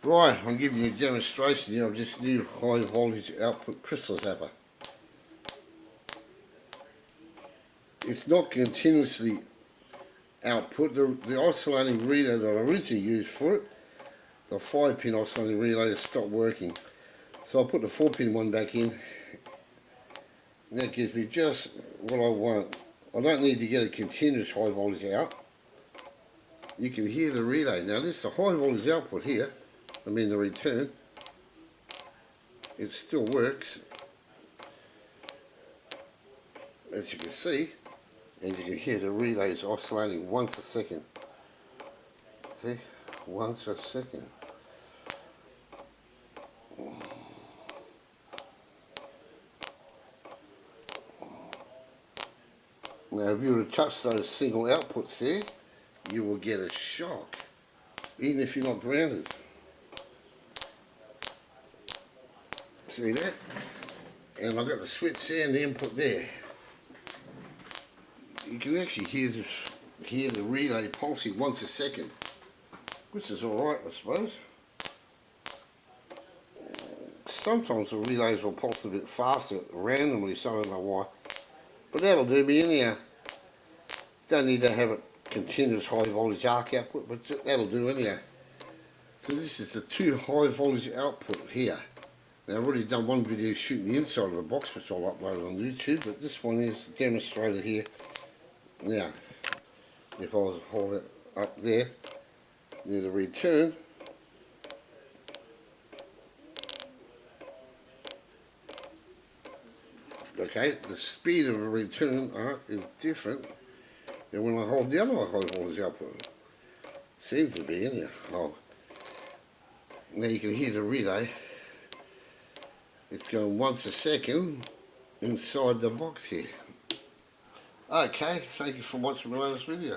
Right, I'm giving you a demonstration here of this new high voltage output crystal zapper. It's not continuously output. The oscillating relay that I originally used for it, the 5-pin oscillating relay, has stopped working. So I put the 4-pin one back in, and that gives me just what I want. I don't need to get a continuous high voltage out. You can hear the relay. Now this is the high voltage output here, the return. It still works, as you can see, and you can hear the relays oscillating once a second. See, once a second. Now if you were to touch those single outputs there, you will get a shock, even if you're not grounded. See that? And I've got the switch there and the input there. You can actually hear the relay pulsing once a second, which is alright, I suppose. Sometimes the relays will pulse a bit faster randomly, so I don't know why. But that'll do me anyhow. Don't need to have a continuous high voltage arc output, but that'll do anyhow. So this is the 2 high voltage output here. Now I've already done one video shooting the inside of the box, which I'll upload on YouTube, but this one is demonstrated here. Now, if I was to hold it up there, near the return, okay, the speed of a return arc is different than when I hold the other high voltage output. Seems to be, anyhow. Oh. Now you can hear the relay. It's going once a second inside the box here. Okay, thank you for watching my latest video.